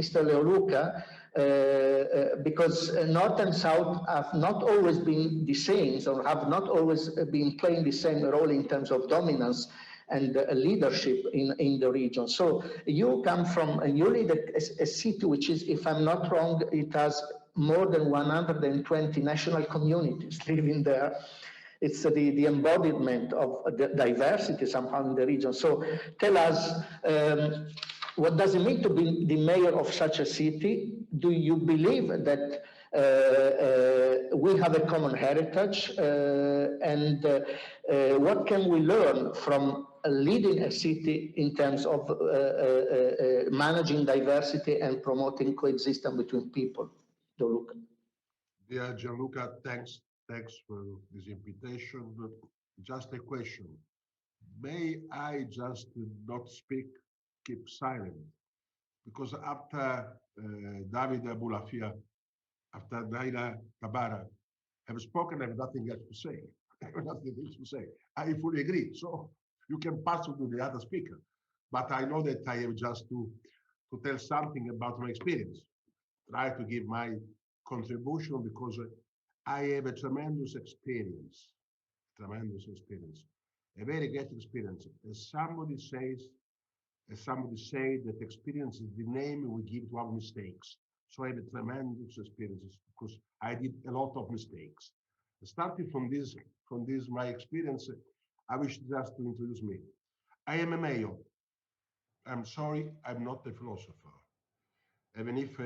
Mr. Leoluca, because North and South have not always been the same, or have not always been playing the same role in terms of dominance and leadership in the region. So you come from, you lead a city which is, if I'm not wrong, it has more than 120 national communities living there. It's the embodiment of the diversity somehow in the region. So tell us, what does it mean to be the mayor of such a city? Do you believe that we have a common heritage? And what can we learn from leading a city in terms of managing diversity and promoting coexistence between people? Leoluca. Dear Gianluca, thanks for this invitation. Just a question. May I just not speak, keep silent? Because after David Abulafia, after Naila Tabara have spoken, I have nothing else to say. I have nothing else to say. I fully agree. So you can pass to the other speaker. But I know that I have just to tell something about my experience. Try to give my contribution because I have a tremendous experience, a very great experience. As somebody said that experience is the name we give to our mistakes. So I have a tremendous experience because I did a lot of mistakes. Starting from this my experience, I wish just to introduce me. I am a mayor. I'm sorry, I'm not a philosopher. Even if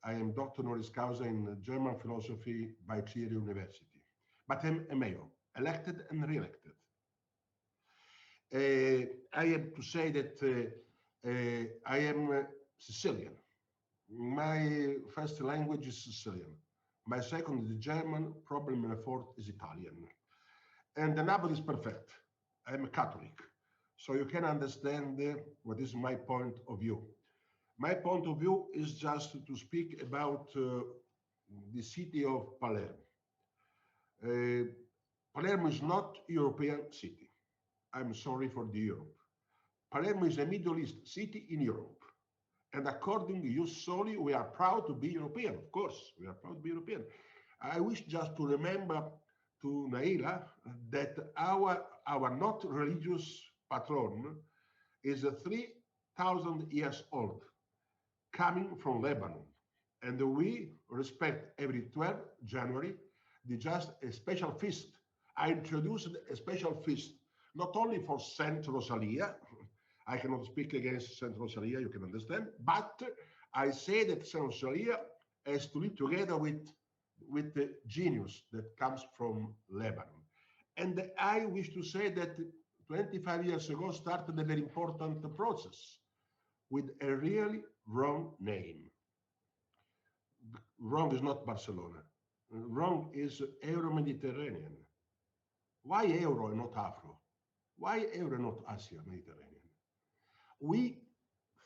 I am Dr. Honoris Causa in German philosophy by Trier University. But I'm a mayor, elected and re-elected. I have to say that I am Sicilian. My first language is Sicilian. My second is German, probably my fourth is Italian. And the number is perfect. I'm a Catholic. So you can understand what is my point of view. My point of view is just to speak about the city of Palermo. Palermo is not a European city. I'm sorry for the Europe. Palermo is a Middle East city in Europe. And according to you solely, we are proud to be European. Of course, we are proud to be European. I wish just to remember to Naila that our not religious patron is 3,000 years old, coming from Lebanon. And we respect every 12th January, just a special feast. I introduced a special feast, not only for Saint Rosalia. I cannot speak against Saint Rosalia, you can understand, but I say that Saint Rosalia has to live together with the genius that comes from Lebanon. And I wish to say that 25 years ago started a very important process with a really wrong name. Wrong is not Barcelona. Wrong is Euro-Mediterranean. Why Euro and not Afro? Why Euro and not Asia Mediterranean? We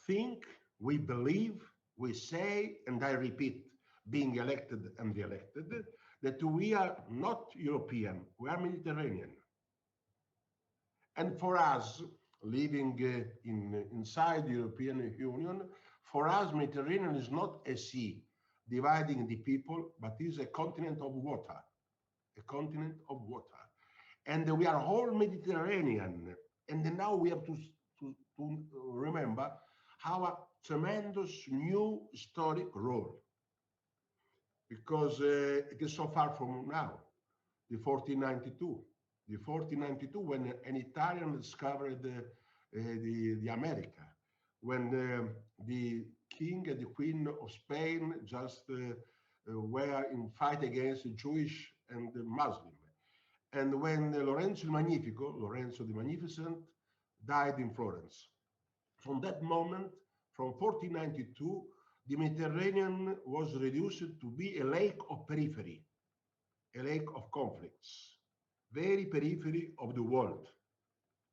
think, we believe, we say, and I repeat, being elected and re-elected, that we are not European, we are Mediterranean. And for us, living inside the European Union, for us, Mediterranean is not a sea dividing the people, but is a continent of water, a continent of water. And we are all Mediterranean. And now we have to remember our tremendous new historic role, because it is so far from now, the 1492. The 1492, when an Italian discovered the America, when the king and the queen of Spain just were in fight against the Jewish and the Muslim, and when Lorenzo the Magnificent, died in Florence. From that moment, from 1492, the Mediterranean was reduced to be a lake of periphery, a lake of conflicts, very periphery of the world,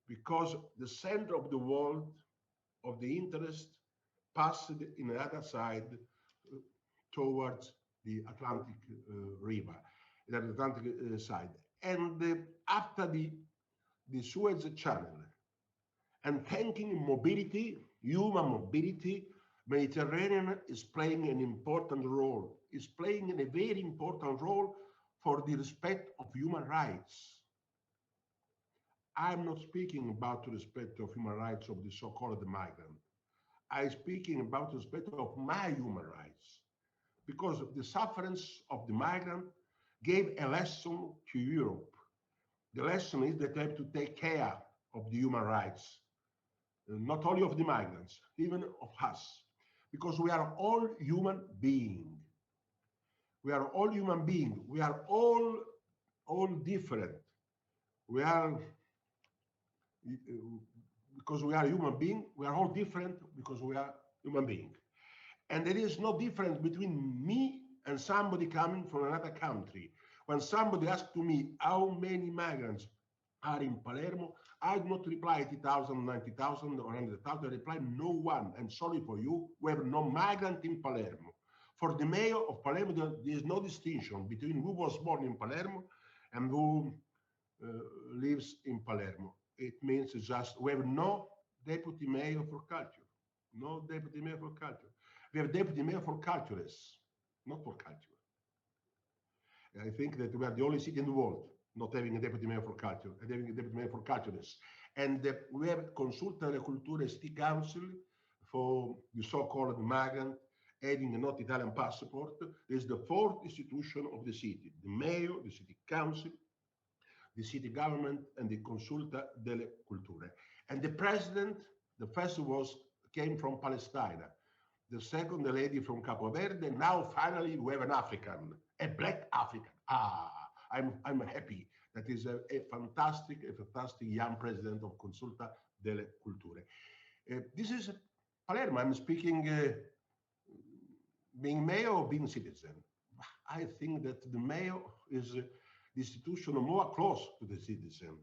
because the center of the world, of the interest, passed in the other side towards the Atlantic River, the Atlantic side. And after the Suez Channel, and thanking mobility, human mobility, Mediterranean is playing an important role, is playing a very important role for the respect of human rights. I'm not speaking about the respect of human rights of the so-called migrant. I'm speaking about the respect of my human rights. Because the sufferance of the migrant gave a lesson to Europe. The lesson is that they have to take care of the human rights, not only of the migrants, even of us, because we are all human beings. We are all human beings. We are all different. We are, because we are human beings, we are all different because we are human beings. And there is no difference between me and somebody coming from another country. When somebody asks to me how many migrants are in Palermo, I do not reply 80,000, 90,000, or 100,000. I reply no one. I'm sorry for you. We have no migrant in Palermo. For the mayor of Palermo, there is no distinction between who was born in Palermo and who lives in Palermo. It means just we have no deputy mayor for culture. No deputy mayor for culture. We have deputy mayor for cultures, not for culture. I think that we are the only city in the world not having a deputy mayor for culture and having a deputy mayor for cultures. And we have Consulta delle Culture City Council for the so-called migrant having a not Italian passport. Is the fourth institution of the city: the mayor, the city council, the city government, and the Consulta delle Culture. And the president, the first came from Palestine. The second, the lady from Capo Verde. Now, finally, we have an African, a black African. I'm happy. That is a fantastic young president of Consulta delle Culture. This is Palermo. I'm speaking being mayor or being citizen. I think that the mayor is the institution more close to the citizen.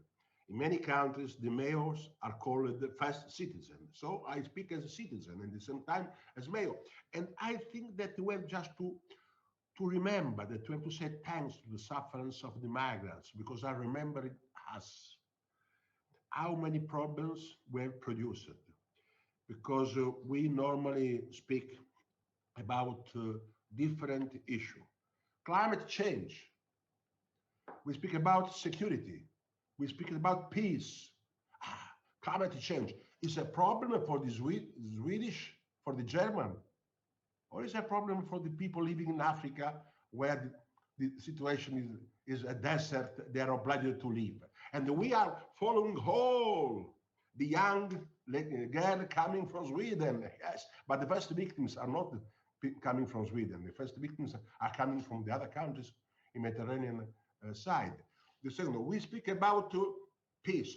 In many countries, the mayors are called the first citizen. So I speak as a citizen and at the same time as mayor. And I think that we have just to remember that we have to say thanks to the sufferance of the migrants, because I remember it us, how many problems we have produced. Because we normally speak about different issues. Climate change. We speak about security. We speak about peace. Climate change is a problem for the Swedish, for the German, or is a problem for the people living in Africa where the situation is a desert, they are obliged to live. And we are following all the young girl coming from Sweden, yes, but the first victims are not coming from Sweden. The first victims are coming from the other countries in Mediterranean side. The second, we speak about peace.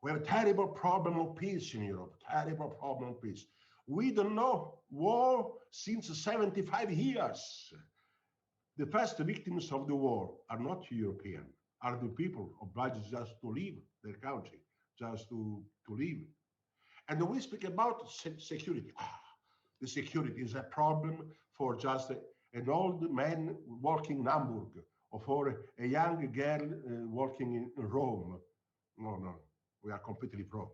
We have a terrible problem of peace in Europe, terrible problem of peace. We don't know war since 75 years. The first victims of the war are not European, are the people obliged just to leave their country, just to live. And we speak about security. The security is a problem for just an old man working in Hamburg, or for a young girl working in Rome. No, we are completely wrong.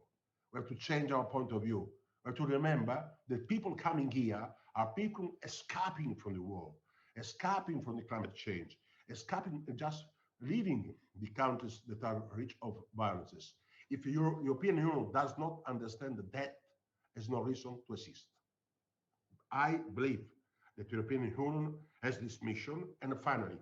We have to change our point of view. We have to remember that people coming here are people escaping from the war, escaping from the climate change, escaping, just leaving the countries that are rich of violences. If the European Union does not understand that, there's no reason to assist. I believe that the European Union has this mission. And finally,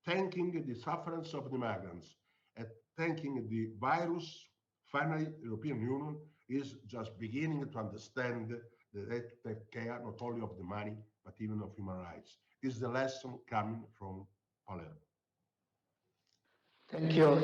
thanking the sufferance of the migrants and thanking the virus, finally, the European Union is just beginning to understand that they have to take care not only of the money, but even of human rights. This is the lesson coming from Palermo. Thank you.